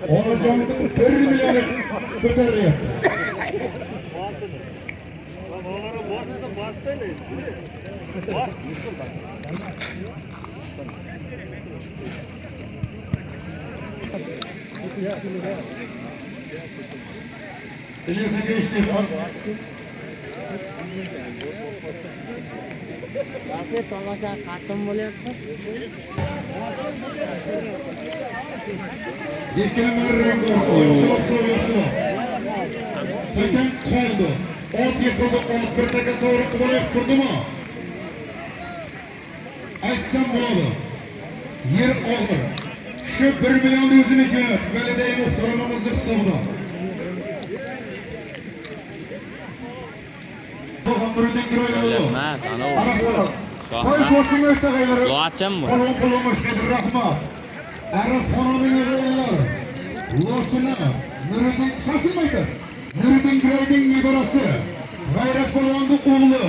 Onajonning 1 million ko'tarilyapti. Ilyasga ishlayman. Afiyet tomosha qattiq bo'lyapti. Yetkilanganlar yo'qsa. Tekin qoldi. 6 yiqildi, 1 taka sovrin qo'yib turdimi? Aytsam bo'ladi. Yer og'ir. Shu 1 millionni o'zini jo'nat. Validay muhtaramimizning hisobidan. Emas, ana u. To'y boshini o'tag'aylar. Loachimmi? Qo'lon-qo'lonmashga rahmat. Arab xononing o'g'illari. Lochina, Nuriddin shoshilmaydi. Nuriddin Grayning nevarasi. G'ayrat polvonning o'g'li.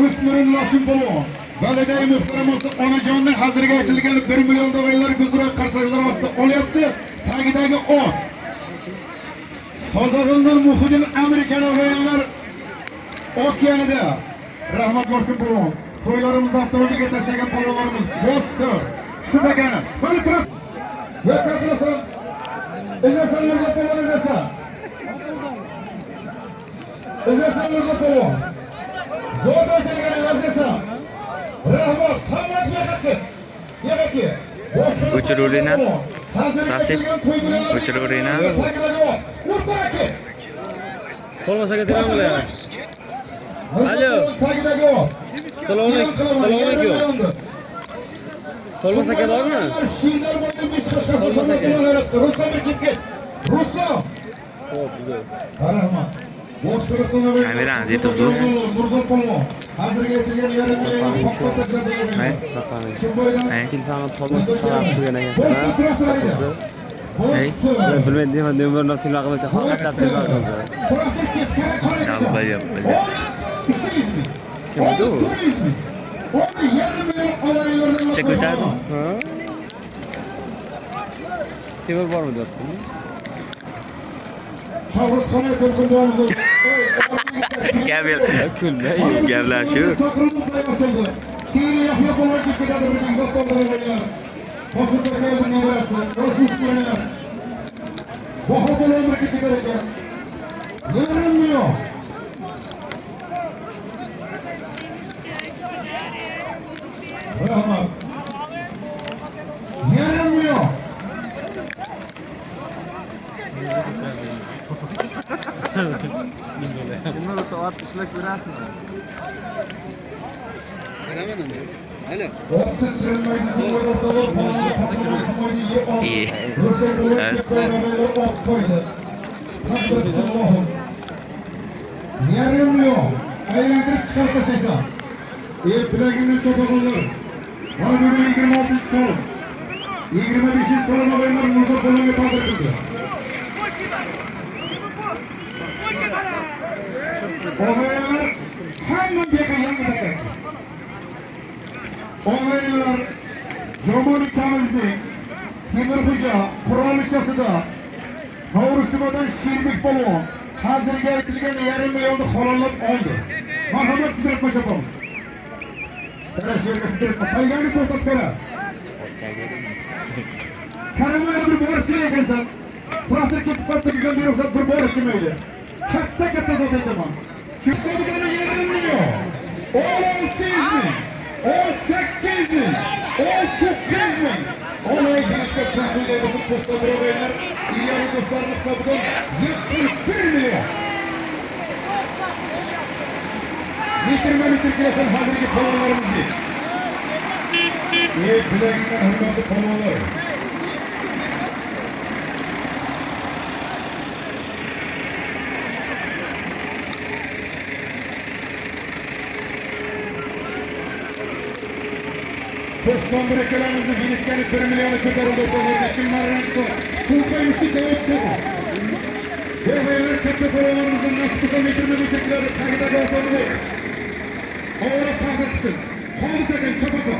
O'smirin Loshim polvon. Validay muhtaramasi onajonning hozirga aytilgan 1 million do'g'aylar guldurak qarsaklar ostida olyapti. Tagidagi ot. Sozag'indan Muhiddin Amerikan o'g'aylar okeanida. Rahmat Loshim polvon. To'ylarimizni avtomobilga tashlagan polvonlarimiz dostor. Shu degani. Mana turib. Yo'qotlasan. Izasan Mirzo polvon izasan. Izasan Mirzo polvon. Zo'da kelgan izasan. Rahmat, hamma yo'qotdi. Yo'qotdi. O'chiruvlina. Sasib. O'chiruvlina. Bo'lmasa ketamizlar. Alo. Assalomu alaykum. Bo'lmasa keladimi? Bo'lmasa keladimi? Ruslan. Xo'p, güzel. Rahmat. Kamerani yetibdi. Murzol polvon. Hozirga aytilgan yarim million faqat Hay, Saqlaning. hay. Telefonni polmasa qarab qo'ygan ekansan. Hey. Bilmayman, nomerni tilog'igacha haqiqatan tilog'igacha. Yalbayap. Kim bu? Çiçek öter mi? Ha? Temir var mı diyorsun? Havuzxona ko'rg'onimiz. Gel. Kulma. Gavlar shu. Keyin Yahyo polvonga ketadi bir zot polvonlar. Hosilbekning nevarasi, Rasululloh. Baho polvonga ketar ekan. Yarim million. Rahmat. Yarim million. Bunları da at işlek verasın. Orta sürülmeydi, zımbırda dolu, pahalı patlamasıydı, ye al. İyi. Rusya polvon Evet. beraber ot koydu. Takdirsin Allah'ım. Yarim million. Aylantirib chiqartashaysan. Bilaginden to'polonlar. Mana bu 26-so'm. 25-so'm o'g'aylar Mirzo polvonga taqdim qildi. O'g'aylar hamma beka yangi. O'g'aylar Jomon Tamizning Temirxo'ja qurolichasida Novruzbodan Sherbek polvon hozirga aytilgan yarim millionni halollab oldi. Marhamat sizlar qo'shamiz. Tarash yerga sidirib qo'ygani to'xtatib qara. Qaramaydi bir bor ekansan. Traktor ketib qoldi bizdan bir ruxsat bir bor etmaydi. Katta zot aytaman. Shu hisobidan yarim million. 600 ming. 18 ming. 19 ming. Olay birlikte Türkiye'de basıp posta bırakıyorlar. İlyanı dostlarının hesabından 71 milyon. Bitirmesen hazırki polonlarımız değil. Bilaginden hırmatlı polonlar. Tostan bırakılarımızı biliklerini 1 milyonu ko'tarildi o'rtalarida kimlardan so'ng Sulqaymış'ta davom etadi. Bu hayallar katta polvonlarimizning nasib metrlari tagidagi avtomobil. Og'ir taqdir qilsin. Xolid aka chapasa.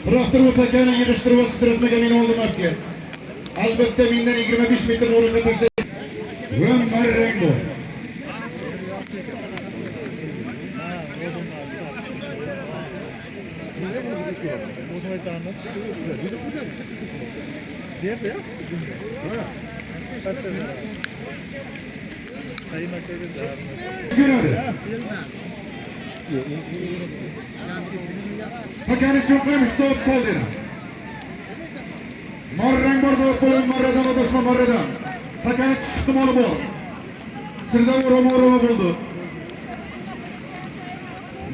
Traktor o'takani yig'ishtirib va sitiratmaga men oldim aka. Albatta mendan 25 metr o'ringa tashlaydi. Yo'mar rang bu. Takani cho'qaymish dod soldi. Marrang bor dod bo'lan marradan o'tashma marradan. Takani chiqish ehtimoli bor. Sirda o'rama bo'ldi.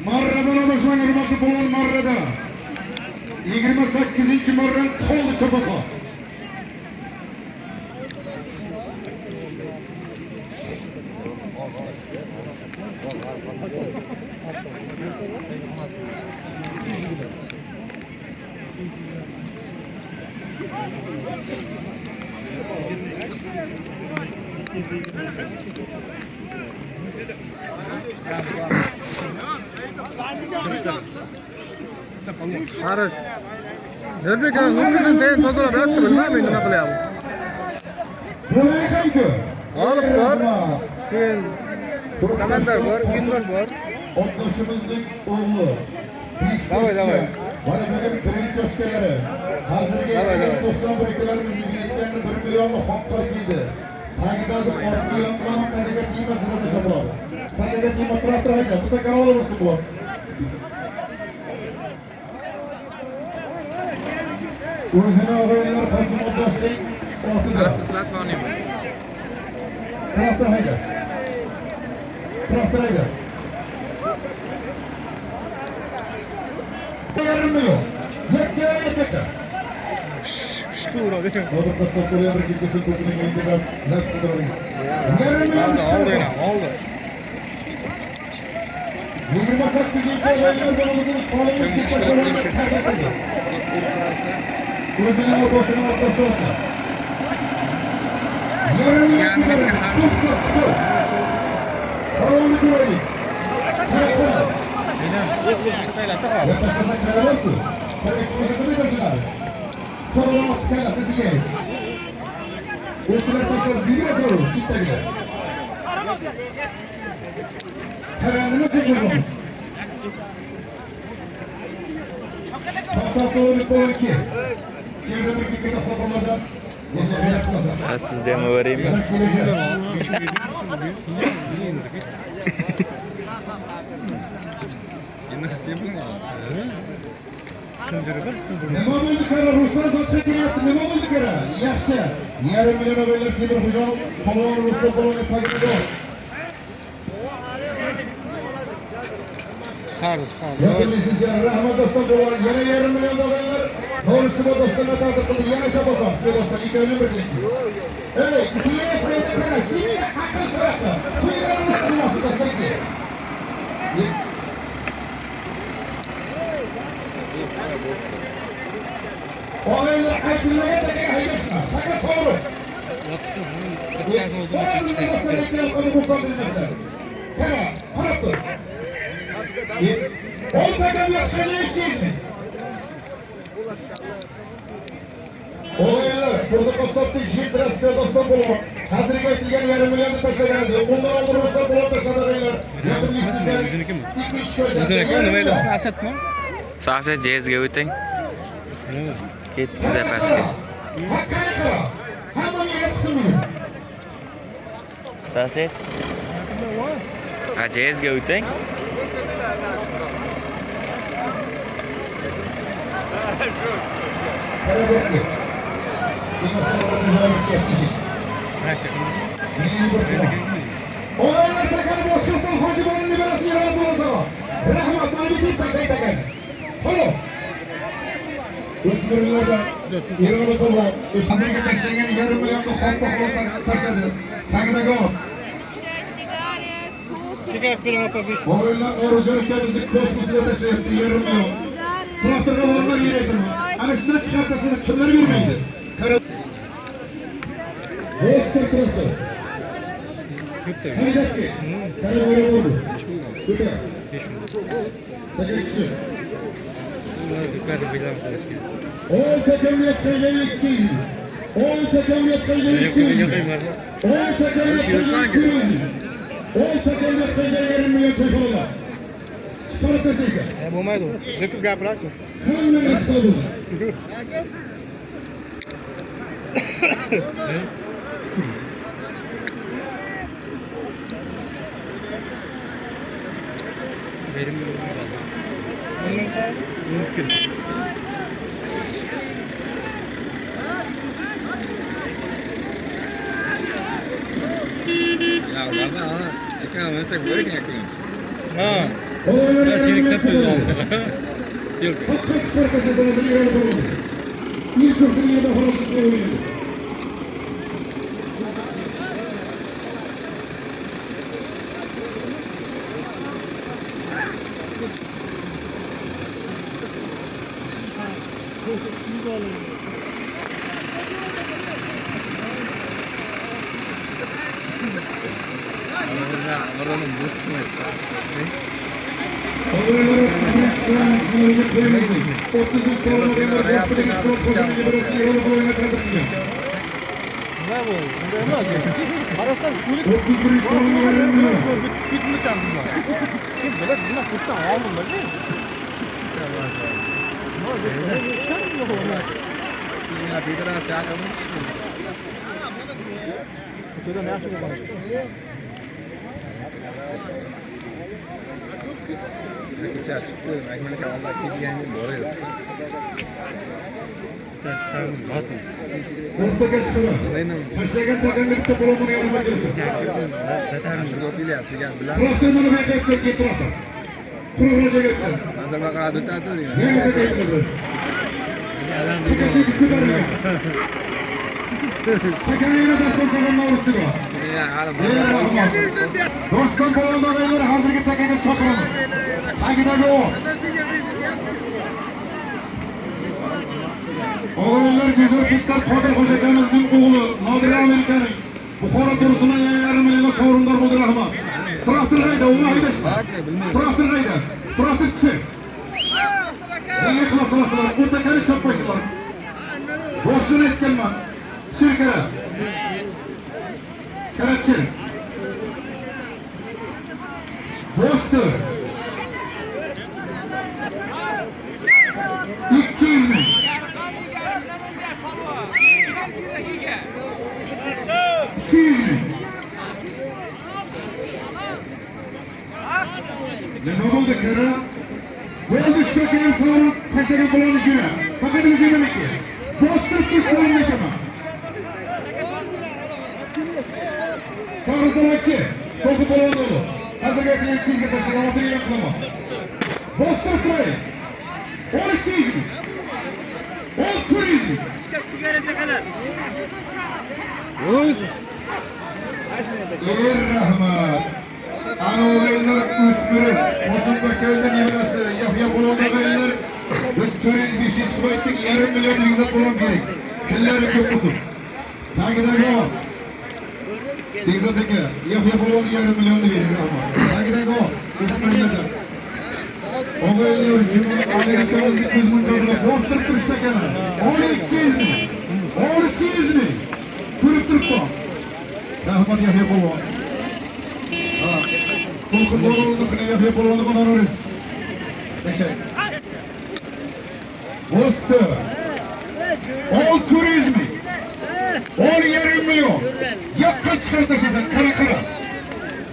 Marradan o'tashma hurmatli bo'lgan marrada. 28-marran qoldi chapasa. Arif. Nerede kan? Mümkün sen tozalab yotib bilmayman nima qilyapti. Bo'lay hangi? Olib bor. Keyin komandar bor, Yunus bor. O'qituvchimizning o'g'li. Davay. Mana bugun birinchi askarlari. Hozirgi 91 kilarimizning yetganini 1 millionni xoqqa keldi. Tagidagi ortga yo'qlamoq tagiga tiymasini desa bo'ladi. Tagiga tiyma traktor hayda, bitta kanal bo'lsa bo'ladi. O'zini o'g'illar Qosim Oddosning ortida. Traktor hayda. Yarim milyon. Yakka. Şükür abi. Hozir qassoblarga bir ketsa ko'pini menga naf qildiradi. Yarim milyon oldi. 28-oylar bo'limizni sonimiz ketishini taklif qildi. O'zini o'rtasini o'rtasida. Yarim milyon. Qarorni ko'raylik. Siz de mi vereyim mi? Nima bo'ldi qara Ruslan zotga kelyapti, nima bo'ldi qara? Yaxshi. Yarim million o'g'illar Temurxo'jon Polvon Ruslan Polvonga taklif Qarz. Sizga rahmat do'stlar bo'lgan. Yana yarim million o'g'illar Norishtimo do'stlarga taqdim qildi. Yana shabosan. Do'stlar, ikkovini birlikda. Ey, ikkiga qo'ydi qara. Sizga aql sirati. Qo'ylarni qilmoqchi do'stlarga. Olaylar aytilmagan tagiga haydashma. Faqat to'g'ri. Qara, qarab tur. O'ntaga yo'qligini eshitdingizmi? Olaylar, to'g'ri qassobda jidrasda doston bo'lib, hozirga aytilgan yarim millionni tashlagan edi. Bundan oldin Ruslan bo'lib tashladilar. Yaqinlikda biznikimi? Biznikimi? Nima edi? Asadmi? Sağsa cezga o'ting. Ketdik zapasga. Haqqani qara. Hamma menga tushunmaydi. Sağsa. Cezga o'ting. Olaylar takalib boshqatdan Hojiboyning nevarasi yaradib bo'lsa. Rahmat, mana bitta tashay takan. Xo'p. O'smirlarda Iroda bo'lgan, o'smirga tashlagan yarim millionni xalqqa tashladi. Tagidagi ot. Sigaret bilan opabish. Olaylar O'rozovga bizni kosmosga tashlayapti yarim million. Traktorga bormay yurayapti. Ana shunday chiqarib tashlasa kimlar bermaydi? Qarab. O'stir traktor. Haydaki. Qarab o'rib oldu. Ko'tar. Takakisi. Olta Cumhuriyet Kayı'yı 200. Olta Cumhuriyet Kayı'yı 200. Olta Cumhuriyet Kayı'yı 200. Olta Cumhuriyet Kayı'yı 20 milyon koşuyorlar. Çıkarıp deseyse. Bo'lmaydi. Zikr gapiradi. Hamma narsa bu. Mümkün. Ya bana ekran tek böyle ekran. Ha. Oğulları Seni yanına kapıyor. koyuyorlar. Yok. Hakka çıkarıp deseyse bir yere koyuyorlar. İlk kursunu yine horosuz oynuyor. Oranın burçunu Oğulları 31 sene yolunu koyuyorlar. 30 sonra modernler başladı. İsmail Kocaman gibi burası yolu koyuna kaldırmıyor. Ne bu? Ne oldu? Arasam şurik 31 sonra yolunu. bitmi çandım. Kim bilir bunlar kurttan aldım ben değil mi? Ne çandım bu? Ya bir daha çağırmış. Şurada ne yapacak bu? Güzel çıktı. Ekmek Allah kediyenin doğru. Sen bakın. Portakal sıra. Taşlayan takan bir de bulunmanı yanıma gelsin. Zaten şurada bile yapacağım. Traktörünü vereceksin ki traktör. Kurulacak etsin. Hazır bakalım tutar ya. Ne mi de değil mi? Takasın ki kadar mı? Takan yine de son zamanla uğraştı bu. Dostum bu olayları hazırki takımı çakırımız. Takidagi o. Olaylar güzel kutlar Kadir Hocakanımızın oğlu Nadir Amerika'nın Bukhara turusuna yarım milyona sorunlar buldu Rahman. Traktör kayda, onu haydasın. Traktör kayda. Traktör çiçek. Neyle klasılasılar, bu teker'i çapmışlar. Boşluğunu etken var. Şirkere. Keretçi. Boştu. 200 bin. Ne oldu kara? Boğaz üçtekenin sorun taşları kullanıcıya. Fakat bir şey demek ki. Bostırıp sorun ne kadar? Çağrıdalar ki, çok kullanıcı oldu. Hazır getirin çizgi taşları altını yaklama. Bostırıp durayım. 12 mi? 10 turizm. Rahmat. Anoğlaylar üstürü. Osman Köy'den yevrası. Yahya Bulunduğaylar. Biz turizm bir şey sıkıntı. Yarım milyon vize bulan gerek. Killeri çok uzun. Takidagi o. Dizateki. Yahya Bulun yarım milyonu verir Rahmat. Takidagi o. Kısmındadır. Oğlaylar için Amerika'mız 200 bin çabına bostırıp duruşta kenar. 1200 mi? 1200 mi? Durup bu. Rahmat Yahya Bulun. Kulkul doğruluğunu Yahya Bulun'u kullanırız. Teşekkür. Bostu. Ol turizmi. Ol yarım milyon. Yakın çıkartacaksın kara kara.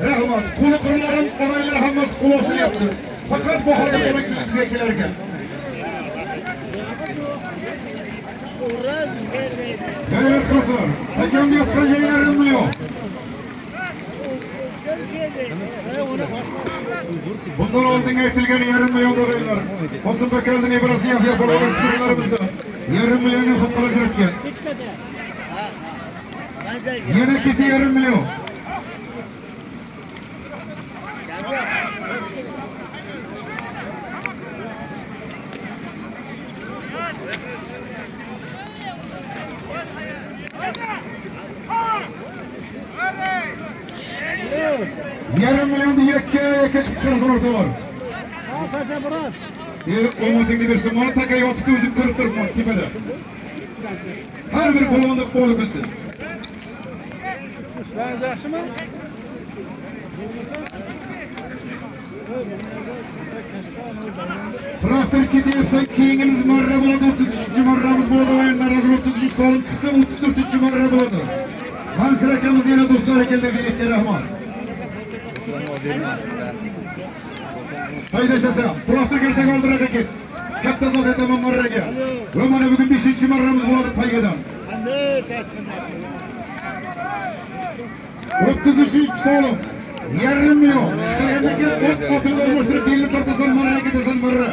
Rahmat. Kulukurların olayları hamas kulosu yaptı. Fakat bu halde bunu zekilerken. Devlet kasar. Hakem yatkaca yarım milyon. Bundan aldığına etilgen yarım milyon dolaylar. Osman Bekel'den ibrası Yahya Bulun'un sınırlarımızda. Yarım milyonu hukkalacak. Yine gitti yarım milyon. Yarım milyon diye yeke çıkışan orada var. Omotingni bersin, mana taka yotibdi, o'zim ko'rib turibman tepada. Har bir polvonlik bo'lib bilsin. İşleriniz yaxshimi? Traktor ketyapsan, keyingimiz marra bo'ladi, 30 marramiz bo'ladi, o'yinlar hozir 30 solim chiqsa 34 marra bo'ladi. Mansur akamiz yana do'stlar ekanlar, direktor rahmat. Haydashasam, traktor ertaga oldiraga ket. Katta zot aytaman marraga. Va mana bugun 5-marramiz bo'ladi paygadan. 33 solim. Yarim million. Chiqarganda ket, ot xotinga almashtirib, belni tortasan, marra ketasan, marra.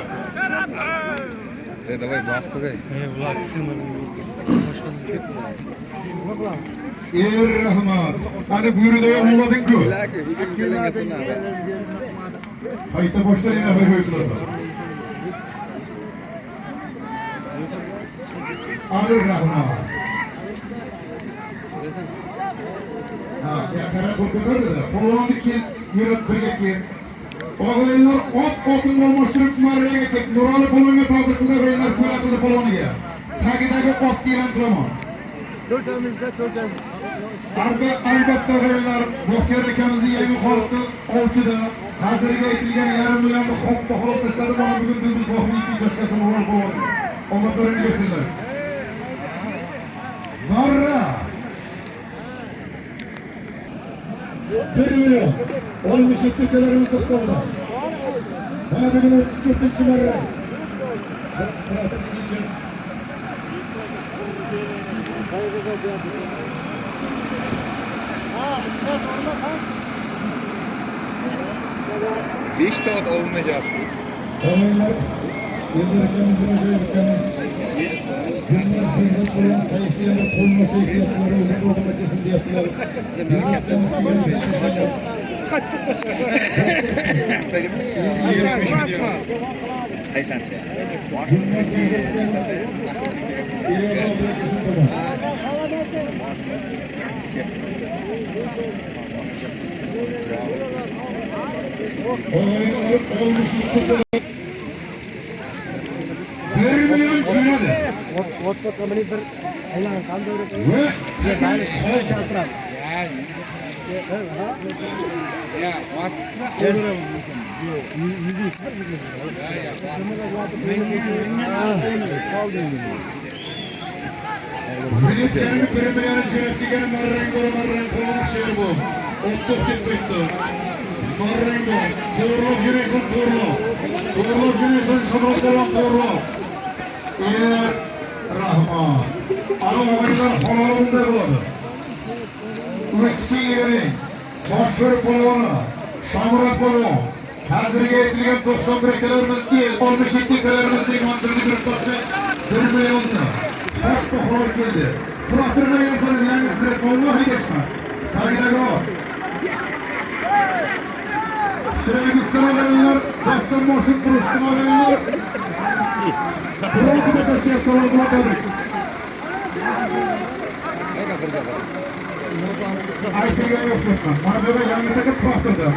Давай бастыгай. Bular kısımlar. Boshqasi ketdi. Rahmat. Hadi buyurdu yolladın-ku. Hayta boşlarına haber koyuyorsun. Adır Rahmat. Ha, ya kara korkuyordu da. Polon'daki ki, yürüt birgeki. Ağaylar ot olmuşturup marraya gittik. Nuralı Polon'a tadır kıldı, ağaylar tüyla kıldı Polon'a. Takidagi ot diyen kılamam. Albatta ağaylar, Muhkar akamizni yangi xalqi olchida. Hozirga aytilgan yarim millionni xoppa xolib tashladi. Mana bugun dubl sohibi 2 yoshgacha mural bo'ladi. Omadlarini bersinlar. Marra. 1 million 67 kalarimiz hisobda. Mana bugun 34-marra. Beş saat olmayacak. Olaylar yıllarken buraya gittiğimiz bilmez bizzat olan sayısıya ve kolma şekliyatları özü koduma kesin yaptılar. Bilmezseniz ki 20 milyon. Hay sen şey. bilmez bizzat İleriye aldığı kesin tamam. Olaylar olmuş yıktılar. 1 milyon cünadı. Ot kamani bir aylan kaldı Ve Ya, Milletlerini birbirlerine cömertliğine marrengo olmuş yer bu. Ottuk dip koydu. Marrengo. Tuğurluk cüneysen tuğurluk. Tuğurluk cüneysen şamrok olan tuğurluk. Rahman. Anı havaylar halalında buladı. Üstü yeri. Başfır polonu. Şamrok polonu. Hazırga aytilgan 91 kalarimiz değil, 62 kalarimizning manzilli gruppasi 1 millionda. Boshqa xabar keldi. Traktorga yelsangiz yangi strek vallahi geçme. Tagidagi ot. Sevgisini olaylar, dastan boshib turishni olaylar. Biroqida tashlab bo'ladi. Aytilgan yo'q deyapman. Mana bu yerda yangi taka traktorda.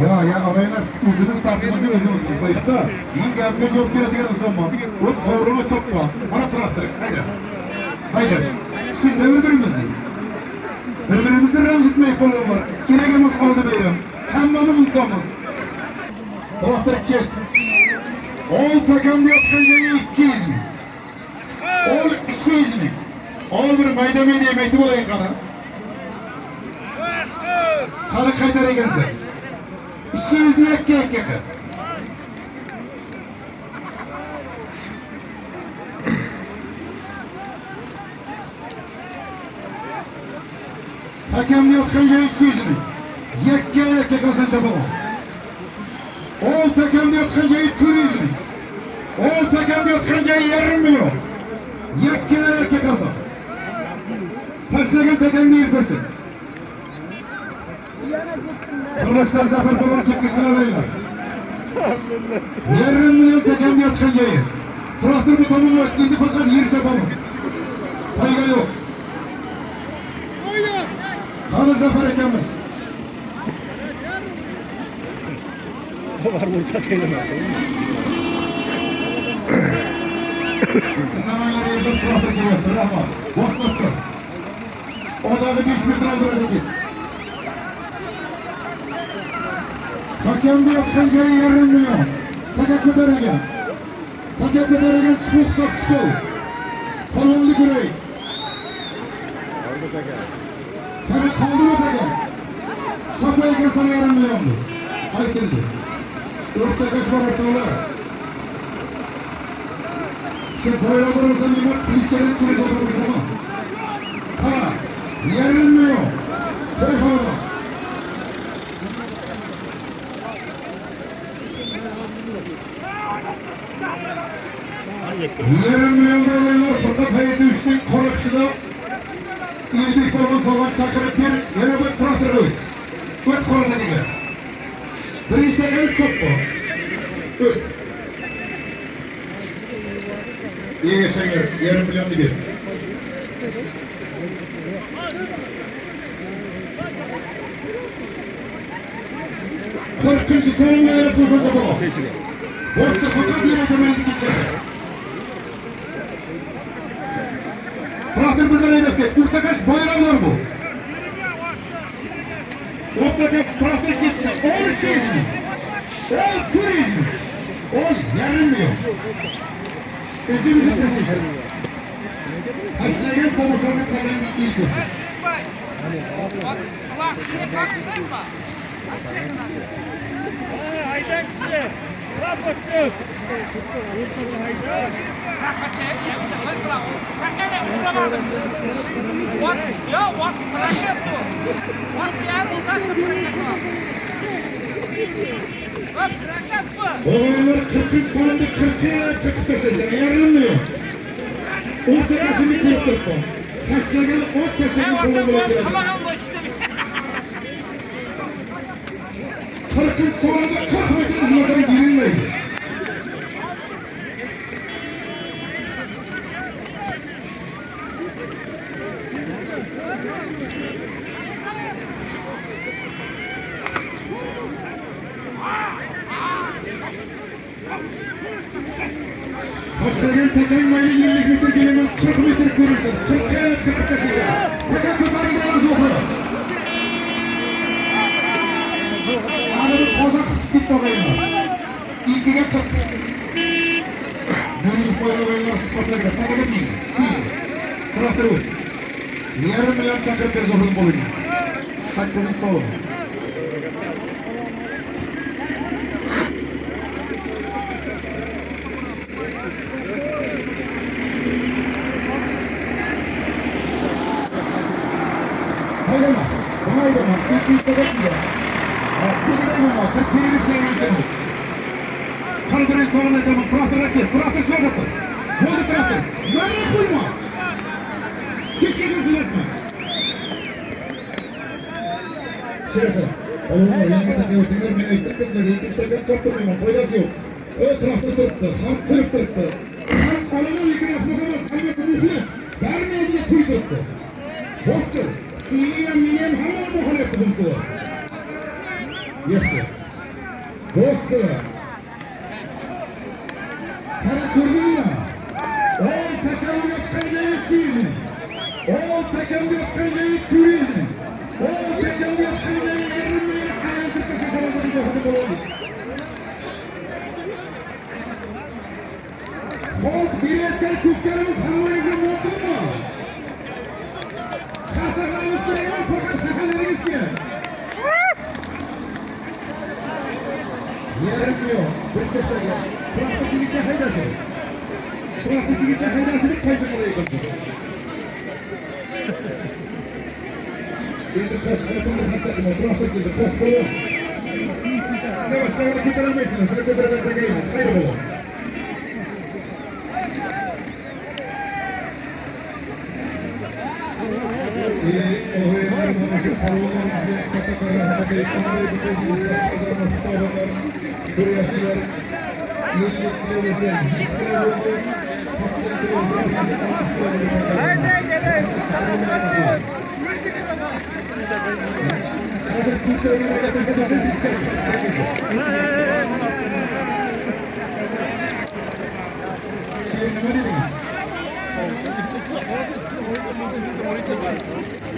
Ya ağaylar o'zimiz tartibimizni o'zimiz buzmaydi-da. Men gapga javob beradigan insonman. Bu sovruma çok var. Mana traktor. Hayda. Hayda. Shunda bir-birimizni ranjitmay qo'yinglar. Keragimiz qoldi bayram. Hammamiz insonmiz. Traktor ket. Ol takamda yotgan joyi 200 ming. Ol 200 ming. Ol bir mayda-mayda yemakni bo'laylik qani. Qani qaytar ekansan. 200 ming yakka. Hakamda yotgan joyi 200 ming. Yakka qilsan chabalon. Ol takamda yotgan joyi 400 ming. Ol takamda yotgan joyi 1,5 million. Yakka qilsan. Tashlagan takamni yirtirsin. Kırlaşlar zafer falan tepkisini alaylar. 1,5 milyon takamda yotgan joyi. Traktor bu tomoni endi faqat yer chopamiz. Payga yo'q. Qani Zafar akamiz. var burada değil. Namanlar yerden trafik yaptı. Rahman. Bosnakkı. Odağı 5 metre aldıracak git. Hakem de yapkan yayı yarılmıyor. Taka kötüregen. Taka kötüregen çıkıp sap çıkıyor. Kolonlu gürey. Taka kaldı mı taka? Şapı eken sana yarılmıyor mu? Aytıldı. Orta kaç var ortalar. Şu boyralar olsa mimar klişlerin çürüz olmamız ama. Ha, yarılmıyor. Köy havada. Yarım milyon dolarlar fakat hayatı üstün koruksuda ilbik olan soğan çakırıp bir yana bir traktör öy. Öt koruda gibi. Bir işte el çok bu. Öt. İyi yaşa yarım milyonlu bir. Korkunç sonuna yaratması acaba o. Boşta fakat bir ödemelik geçecek. Traktör buradan hedefte. Urtakaş bayramlar bu. Urtakaş traktör gitti. Ol şehizmi. Ol turizmi. Ol yarılmıyor. Özümüzün taşısı. Haşlayan konuşanın kalan ilk olsun. Haydan gitti. Rapatçı. Oğlanlar 40'ın sonunda 40'ı taşıyacak. Yarılmıyor. Ortakaşını kırptırma. Taşlayan ot taşını kullanmaya gelir. 40'ın sonunda 40 metre uzmasam girilmeydi. Taşlayan takanmayla 50 metre gelemem 40 metre kırılsın. 40'a 40 taşıyacak. Takan kadar gidelim zorla. Anadolu kozak bitti olaylar. İlgiye 40. Dönüp boyla olaylar spotla gider. Taka da değil. Traktör uy. Yarım milyon çakır bir zorluğun boluydu. Sakkızın soğuğu. Haydama. Bu haydama. İlk işte bekliyor. Çekilin ama. 41'i seneyi demek. Kalbinin sonuna demek. Traktör rakip. Traktör şuna baktı. Ne oldu traktör? Nereye koyma? Keşke gözün etme. Şurası. Oğlum var. Yanına takıyor. Tinler beni ayıktık kısmına. İlk işte ben çaptırmıyorum. Faydası yok. O traktör tuttu. Halk kırıp tuttu. Halk olanın yıkını atmaz ama sayması muhlis. Vermiyor diye kuy tuttu. Bostır. Siniyen minyen hamar muhal etti bu sıvı. Yoksa. Bostır. Kara kurdun mu? Ol takım yokkanlığı sizin. Ol takım yokkanlığı turizm. Ol takım yokkanlığı yarınmaya kayan kırkası kalası bir tohumu olalım. Halk bir yetten Türklerimiz hamurinize muhatır mı? Kasaklarımız süreyemez fakat kakalarımız ki. Yarınmıyor. Bir sefer gel. Traktör gidici haydaşı. Traktör gidici haydaşını kaysak oraya koyacak. Şimdi kasaklarımız hastakım o. Traktör gidici. Koskoru. Ne var sen onu kurtaramayısınız. Sana kurtaramayı takayımız. Haydi baba. Oyunlarımızı, kavgalarımızı, katakları, hatakayı, kanmayı, bütünümüzü, başkazanı, tutarlar, kuruyakçılar, yeniliklerimizi, hislerimizi, saksiyatlarımızı, bizi almışlarımızı, hazır Türklerinin arkadaşlarımızı,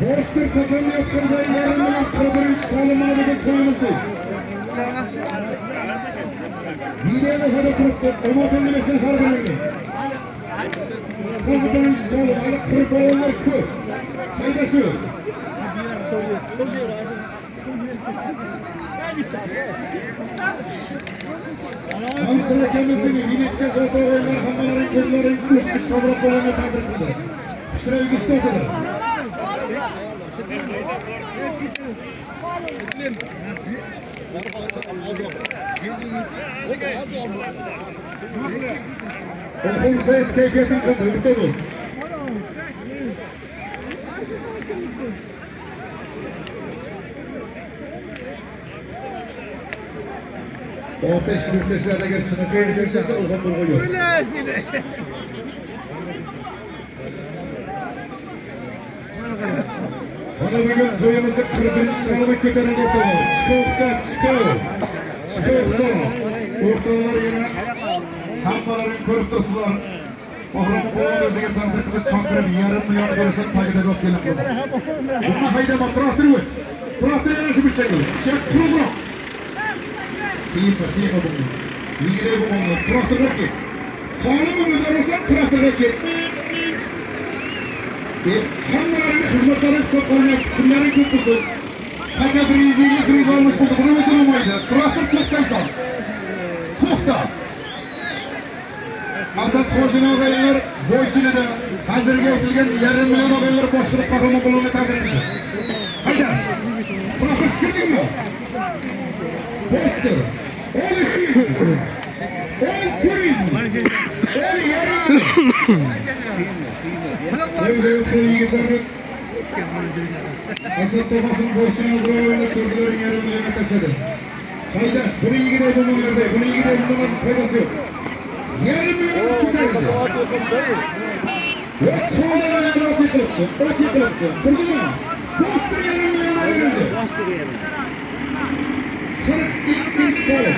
Bostur takımlayotgan joyi yarim million 41 solimini bugun to'yimizda. Videoda hada turibdi, omotonga mesel har biringa. 41 solim, hali 40 balonlar ko'p. Qayda shu? Mansur akamizning minutga zot o'yinlar hammalaring ko'zlaring usti shobrab bo'lganini tabrik qildi. Xushro'yga istodilar. Oxum ses kayfiyatin qanday o'rtoqlar? Ateş yurttaşlarda gerçekten kayır görüşese olgan bulgu yok. Bana bugün toyumuzda 41. salımı kötenen ortalar. Çıkıyorsa çıkıyor. Çıkıyorsa ortalar yine hampaların körüp dursular. Ohrama olan özüge tanıdık kılıç çankırıp yarım milyon görürsen takip edip gelip durur. Buna haydama traktörü öt. Traktörü yarışı bir çekilir. Çek program. Tipa bunu. Yigire bu onu. Traktörü ki. Sağlamı müdürürsen traktörü ki. Hammalarının hizmetlerini saklanmak, kimlerin köprüsü. Hatta bir kriz almış buldu. Bunu mesela olmayacak. Traktör toktaysan. Tokta. Asad Hoşin ağaylar boyçini de hazırga etilgen yarım milyon ağaylar boşluk kahraman bulunma tabir edilir. Hayda. Traktör çıkırdın mı? Bostur. Ol işi. Ol turizm. Ol yarım. Öyle yokları yigitlerini Asad Tofas'ın boşuna azra oyunda Türklerin yarım milyona taşıdı. Haydaş, bunu yigide bulunmalarda, bunu yigide bulunmanın faydası yok. Yarım milyon tutardı. Ve konulara rakip yaptı. Kurdu mu? Bostur yarım milyona verirdi. 42 soru.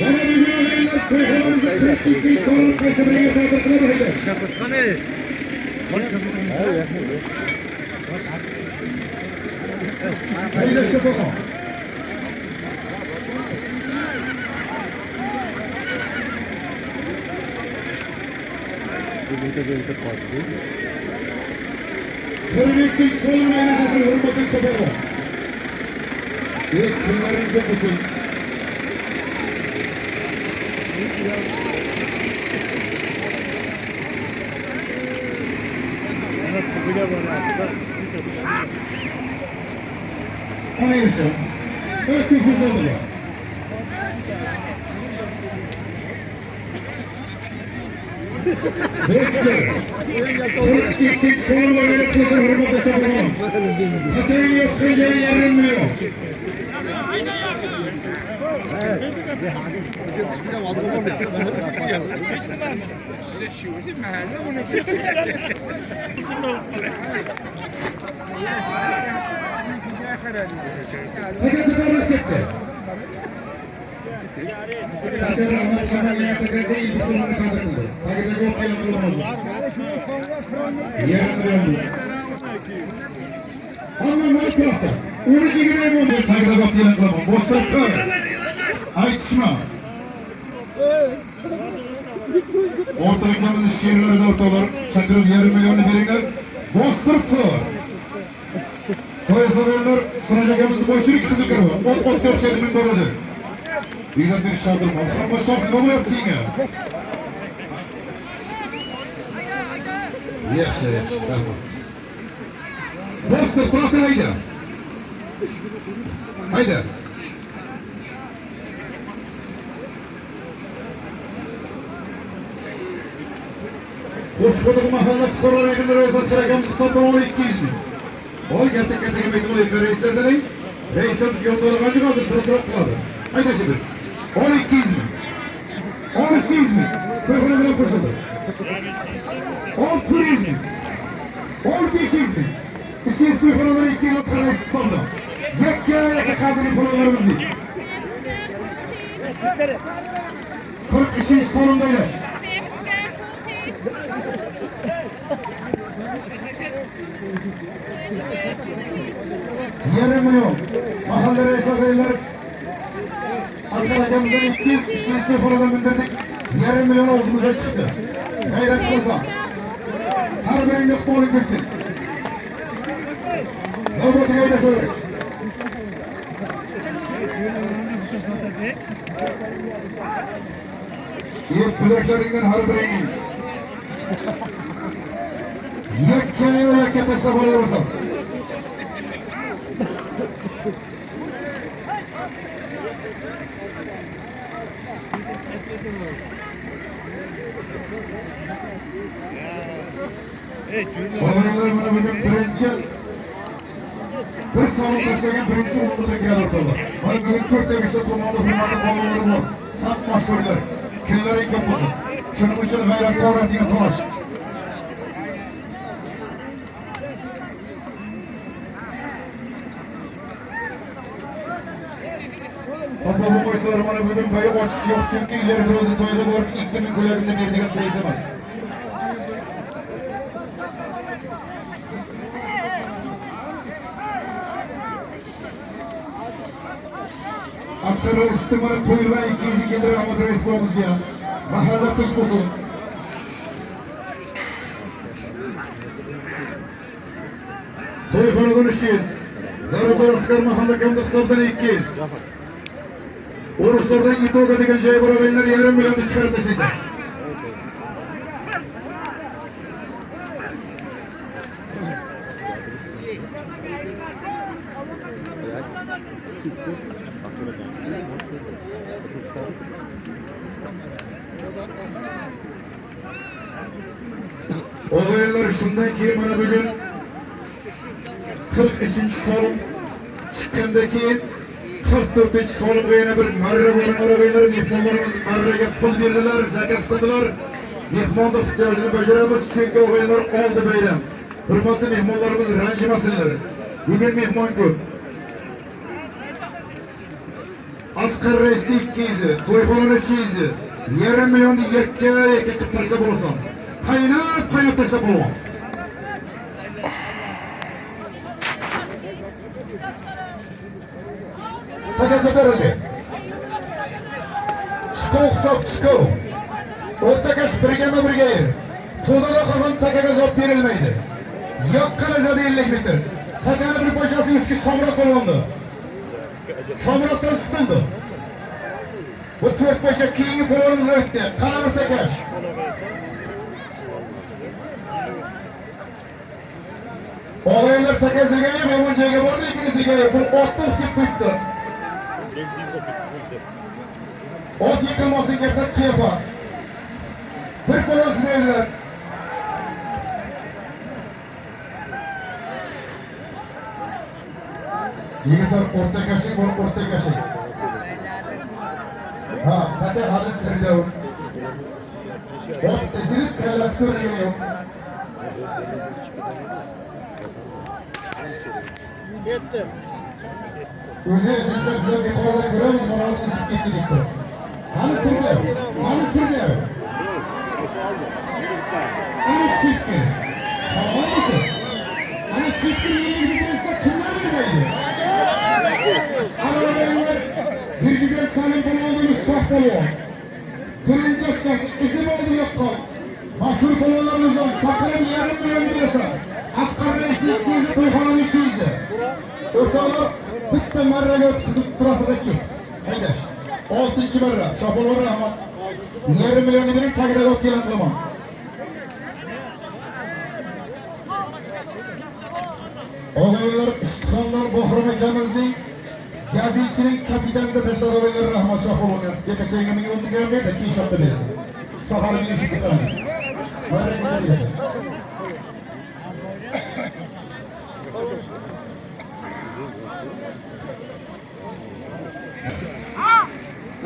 Bana bir milyonerler köyhalarımızda 42 sorunun kaysabırıya tadır kıladı haydaş. Haydaş yapalım. Kırıklık solun aynasını hürmetin sabahı. İlk kimlerin köprüsü. Anayasa. Ötü huzurlular. Bostur. 42 sorunla yönetmesi hürmete çabalım. Hatayın yoksa yarınmıyor. Tekrar rakette. Tekrar Ahmet Kemal'le tekrar iyi bir kullanı kaldırıldı. Tekrar yok yanılmaz. Yarın ama Minecraft'ta uğrucu gireyim onu. Tekrar yok yanılmaz. Boston kör. Aytışma. Orta ülkemizin şehirleri de ortalar. Çakırın yarım milyonu verirler. Boston kör. Toya severler sıracakımızı boşluk kızı kırma. Ot köpşerimin babası. Güzel bir çaldırma. Ama şahı baba yapsın ya. Yaşa. Tamam. Boston traktör hayda. Hayda. Koşkoduk mahalla fukarlar yakınları esas kırakamızı satın onu 200 bin. Ol gertek emekli olayım reislerden ayım. Reisler yolları kancık hazır, tırısırak kıladı. Haydi şimdi. 12 mi? 12 mi? Köyhanadan koşuldu. 10 turizmi. 15 mi? İşte köyhanaları 2 yıl sarayı sandı. Yekka kazanı konularımız değil. 40 kişi sonunda yaş. Yarım milyon. Mahalle reis ağabeyler. Aslan hakkımızdan 200 telefonuna bindirdik. Yarım milyon ağzımıza çıktı. Gayret kılsa. Her birinin yok mu olun girsin. Nöbeti gayda söyle. İyi bileklerinden her birinin. Yakka taşla bağırırsam. Babayalar bana bugün birinci bir sağlık taşlayan birinci umurda geldi ortada. Bana bugün Türk demişte tomalı firmalı babaları var. Sap maşgurlar. Küllerin kapısı. Şunun için gayret kavram diye tonaş. Hatta bu boysalar bana bugün böyle açısı yok çünkü ileri bir oldu toyda var ki iklimin kulübünde bir diğer sayısamaz. Asgari istimarı toyulgan 202 lira Ahmet Reis babamız ya. Mahalle tuş olsun. Toyxonadan 300. Zarablar asgar mahalle kamda hesabdan 200. Uruslardan İtoga degan joy bor o'g'illar yarim millionni chiqarib tashlaysan. O'g'illar shundan keyin mana bugun 43-solim chiqqandan keyin 44-solimga yana bir marra bo'lgan o'g'illar mehmonlarimiz marraga pul berdilar, zakaz qildilar. Mehmonda ehtiyojini bajaramiz chunki o'g'illar oldi bayram. Hurmatli mehmonlarimiz ranjimasinlar. Bugun mehmon ko'p. Asqar Reisni 200, to'yxonani 200, yarim millionni yakka qilib tashlab olasan. Qaynab tashlab olaman. Taka ko'tarildi. Chiqov hisob chiqov. O'rtakash birgama-birga yer. To'dada qolgan takaga zot berilmaydi. Yoqqan azadi 50 metr. Takani bir pochasi ustki somroq bo'lgandi. Somroqdan sitildi. Bu 4 pocha keyingi polimiz o'tdi. Qara o'rtakash. O'g'illar takasiga yomon joyga bordi, ikkinchisiga bir otni ustib qo'yibdi. Ot yıkılmasın gerçek kıyafat. Bir kolasını evler. Yigitler orta kaşık var, orta kaşık. Ha, takı halı sırdı. Ot ezilip kallası görünüyor. Yetti. Özür esinse bize bir konuda göremez, bana altı ısıp gitti gitti. Halı sırdı, halı sırdı. Hani çiftkin. Tamam mısın? Hani çiftkin yeni bitirirse kimler bilmeydi? Aralarında bir güzel salim bunu olduğunu şah buluyor. Kırınca şaşı izim oldu yoktu. Mahsur bulularımızdan çakırın yarım milyon biliyorsa. Asgari Reis'in 200'i toyxonanın 200'i. O'rtoqlar bitta marraga o'tkazib turadi ki. Haydash. 6-marra. Shopolov rahmat. Yarim millionni bering, tagiga o't kelan qilaman. O'g'illar, ishtiqonlar Bohrom akamizning gazetchining kapitanida tashlab o'g'illar rahmat Shopolovga. Yetachiga menga o'tib bermaydi, keyin shotda bersin. Sahar meni ish bilaman. Marraga bersin.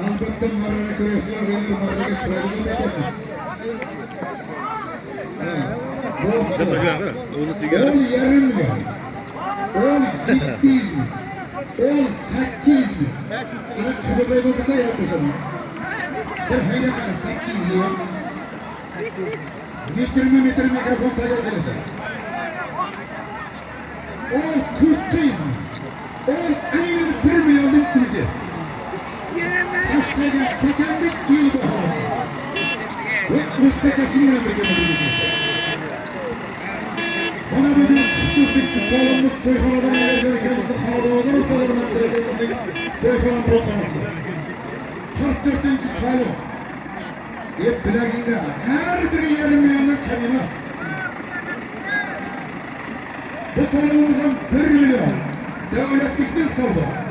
Albatta marrani ko'ryapsizlar, o'g'illar marraga chiroyli aytamiz. O'n yarim million. 1700 ming. 1800 ming. Agar qidirday bo'lsa yarab qo'shaman. Bir hayda qara 800 ming. Metr mikrofon tayyor qilasan. 400 ming. aynen 1 milyonluk bizi. Taşlayan tekenlik il bahası. Ve muhtekeşinle birlikte. Bana bugün 44. salonumuz Toyhana'dan ayrıca ülkemizde Hanadalı'dan ortalarından sıradığımızın Toyhana'nın ortamasında. 44. salon. Hep bilaginde her biri 20 milyonluk kelimez. Bu salonumuzdan 1 milyon devletliktir savda.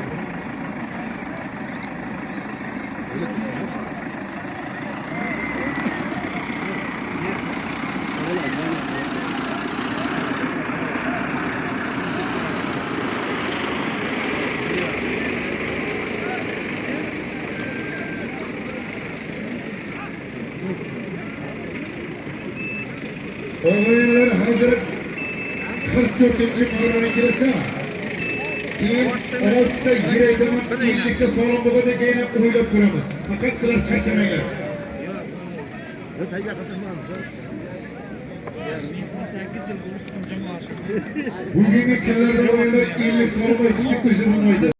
Oyunlar hazır 44. marrana kirasa. Keyin 6'da yiraydaman birlikte salon bo'lganda keyin o'ylab ko'ramiz. Faqat sizlar charchamanglar. Bugungi kunlarda oyunlar 50 salonga chiqib o'zini o'ynaydi.